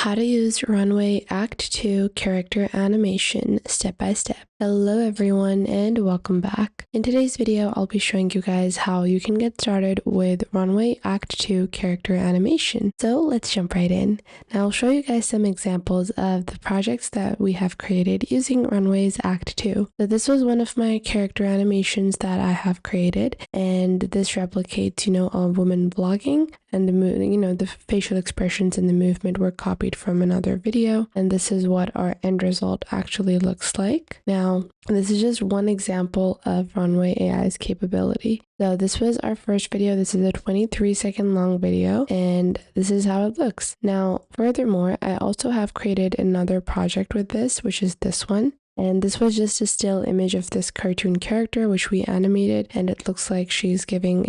How to use Runway Act 2 character animation step by step. Hello everyone and welcome back. In today's video, I'll be showing you guys how you can get started with Runway Act 2 character animation. So let's jump right in. Now I'll show you guys some examples of the projects that we have created using Runway's Act 2. So this was one of my character animations that I have created, and this replicates, a woman vlogging, and the facial expressions and the movement were copied from another video, and this is what our end result actually looks like. Now, this is just one example of Runway AI's capability. So this was our first video. This is a 23-second long video, and this is how it looks. Now, furthermore, I also have created another project with this, which is this one. And this was just a still image of this cartoon character, which we animated, and it looks like she's giving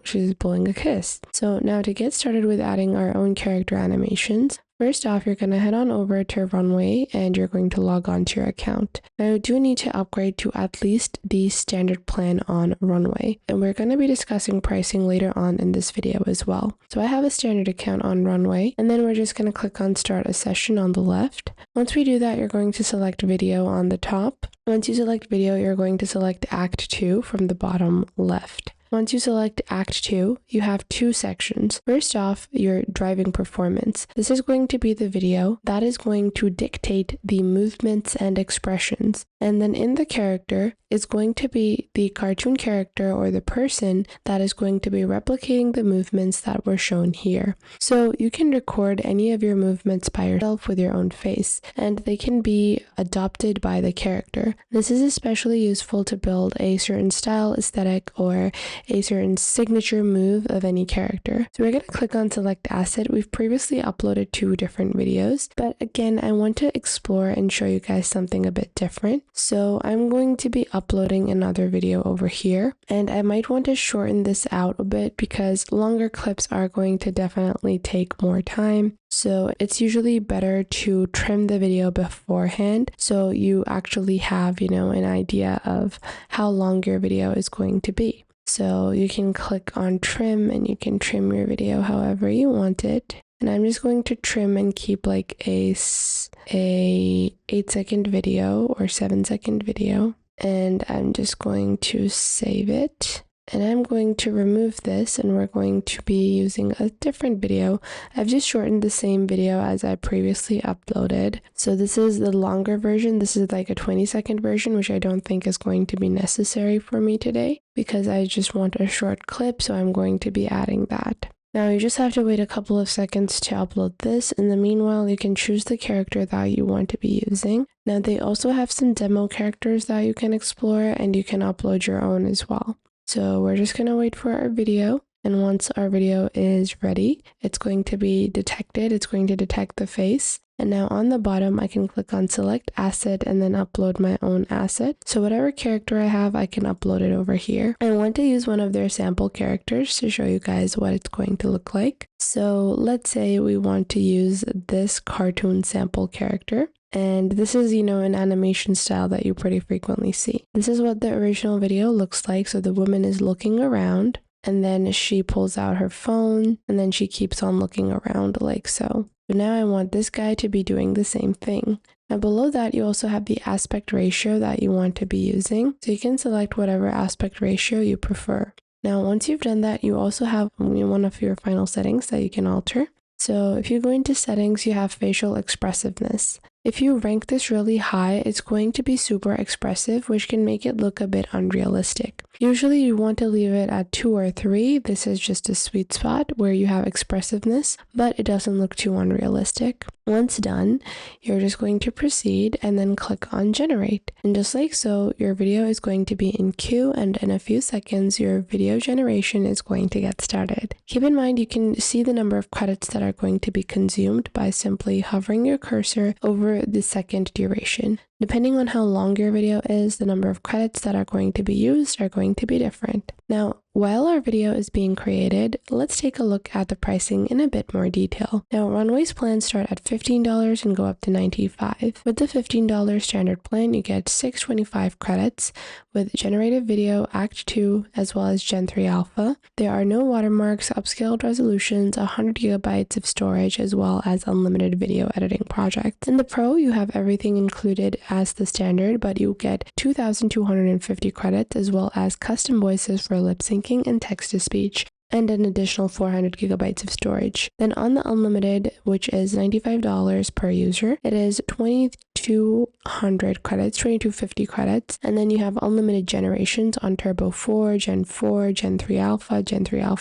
she's blowing a kiss. So now to get started with adding our own character animations, first off, you're going to head on over to Runway and you're going to log on to your account. Now you do need to upgrade to at least the standard plan on Runway, and we're going to be discussing pricing later on in this video as well. So I have a standard account on Runway, and then we're just going to click on start a session on the left. Once we do that, you're going to select video on the top. Once you select video, you're going to select Act 2 from the bottom left. Once you select Act 2, you have two sections. First off, your driving performance. This is going to be the video that is going to dictate the movements and expressions. And then in the character is going to be the cartoon character or the person that is going to be replicating the movements that were shown here. So you can record any of your movements by yourself with your own face, and they can be adopted by the character. This is especially useful to build a certain style, aesthetic, or a certain signature move of any character. So we're going to click on select asset. We've previously uploaded two different videos, but again, I want to explore and show you guys something a bit different. So I'm going to be uploading another video over here, and I might want to shorten this out a bit because longer clips are going to definitely take more time. So it's usually better to trim the video beforehand so you actually have, an idea of how long your video is going to be. So you can click on trim and you can trim your video however you want it. And I'm just going to trim and keep like a 8-second video or 7-second video. And I'm just going to save it. And I'm going to remove this, and we're going to be using a different video. I've just shortened the same video as I previously uploaded. So this is the longer version. This is like a 20-second version, which I don't think is going to be necessary for me today because I just want a short clip, so I'm going to be adding that. Now you just have to wait a couple of seconds to upload this. In the meanwhile, you can choose the character that you want to be using. Now they also have some demo characters that you can explore, and you can upload your own as well. So we're just going to wait for our video, and once our video is ready, it's going to be detected. It's going to detect the face. And now on the bottom, I can click on select asset and then upload my own asset. So whatever character I have, I can upload it over here. I want to use one of their sample characters to show you guys what it's going to look like. So let's say we want to use this cartoon sample character. And this is, an animation style that you pretty frequently see. This is what the original video looks like. So the woman is looking around, and then she pulls out her phone, and then she keeps on looking around like so. So now I want this guy to be doing the same thing. Now below that, you also have the aspect ratio that you want to be using. So you can select whatever aspect ratio you prefer. Now, once you've done that, you also have one of your final settings that you can alter. So if you go into settings, you have facial expressiveness. If you rank this really high, it's going to be super expressive, which can make it look a bit unrealistic. Usually you want to leave it at 2 or 3. This is just a sweet spot where you have expressiveness, but it doesn't look too unrealistic. Once done, you're just going to proceed and then click on generate. And just like so, your video is going to be in queue, and in a few seconds, your video generation is going to get started. Keep in mind, you can see the number of credits that are going to be consumed by simply hovering your cursor over the second duration. Depending on how long your video is, the number of credits that are going to be used are going to be different. Now, while our video is being created, let's take a look at the pricing in a bit more detail. Now, Runway's plans start at $15 and go up to $95. With the $15 standard plan, you get 625 credits, with Generative Video Act 2 as well as Gen 3 Alpha. There are no watermarks, upscaled resolutions, 100 gigabytes of storage, as well as unlimited video editing projects. In the Pro, you have everything included as the standard, but you get 2,250 credits as well as custom voices for lip syncing and text-to-speech, and an additional 400 gigabytes of storage. Then on the unlimited, which is $95 per user, it is 2,200 credits, 2,250 credits, and then you have unlimited generations on Turbo 4, Gen 4, Gen 3 Alpha,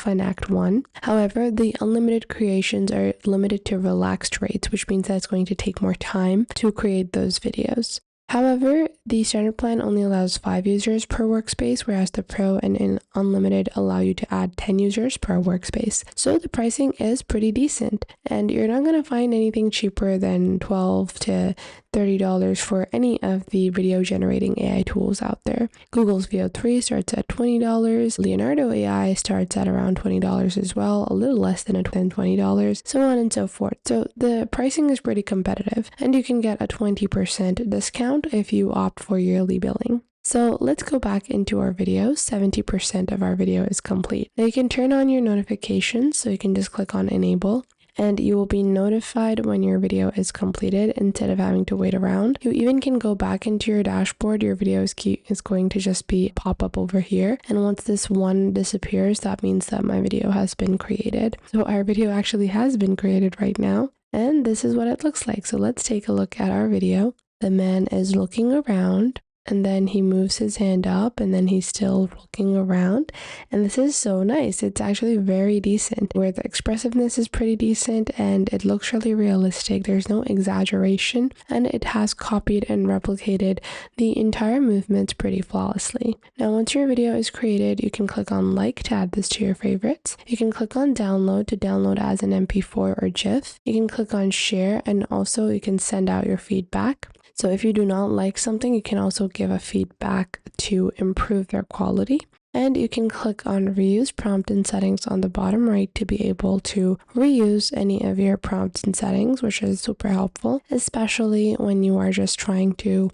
and Act 1. However, the unlimited creations are limited to relaxed rates, which means that it's going to take more time to create those videos. However, the standard plan only allows 5 users per workspace, whereas the Pro and Unlimited allow you to add 10 users per workspace. So the pricing is pretty decent, and you're not going to find anything cheaper than $12 to $30 for any of the video generating AI tools out there. Google's Veo 3 starts at $20, Leonardo AI starts at around $20 as well, a little less than $20, so on and so forth. So the pricing is pretty competitive, and you can get a 20% discount if you opt for yearly billing. So let's go back into our video. 70% of our video is complete. Now you can turn on your notifications, so you can just click on enable, and you will be notified when your video is completed instead of having to wait around. You even can go back into your dashboard. Your video is going to just be pop up over here, and once this one disappears, that means that my video has been created. So our video actually has been created right now, and this is what it looks like. So let's take a look at our video. The man is looking around, and then he moves his hand up, and then he's still looking around, and this is so nice. It's actually very decent, where the expressiveness is pretty decent and it looks really realistic. There's no exaggeration, and it has copied and replicated the entire movements pretty flawlessly. Now once your video is created, you can click on like to add this to your favorites. You can click on download to download as an MP4 or GIF. You can click on share, and also you can send out your feedback. So if you do not like something, you can also give a feedback to improve their quality. And you can click on reuse prompt and settings on the bottom right to be able to reuse any of your prompts and settings, which is super helpful, especially when you are just trying to,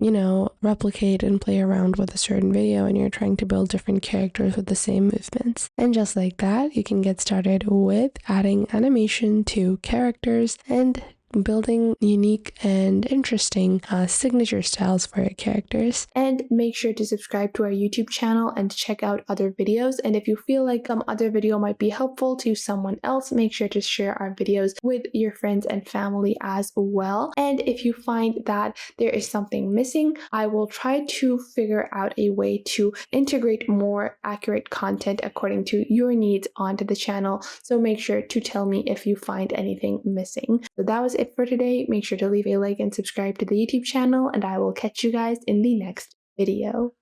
replicate and play around with a certain video and you're trying to build different characters with the same movements. And just like that, you can get started with adding animation to characters and building unique and interesting signature styles for your characters. And make sure to subscribe to our YouTube channel and check out other videos. And if you feel like some other video might be helpful to someone else, make sure to share our videos with your friends and family as well. And if you find that there is something missing, I will try to figure out a way to integrate more accurate content according to your needs onto the channel. So make sure to tell me if you find anything missing. So that was it for today. Make sure to leave a like and subscribe to the YouTube channel, and I will catch you guys in the next video.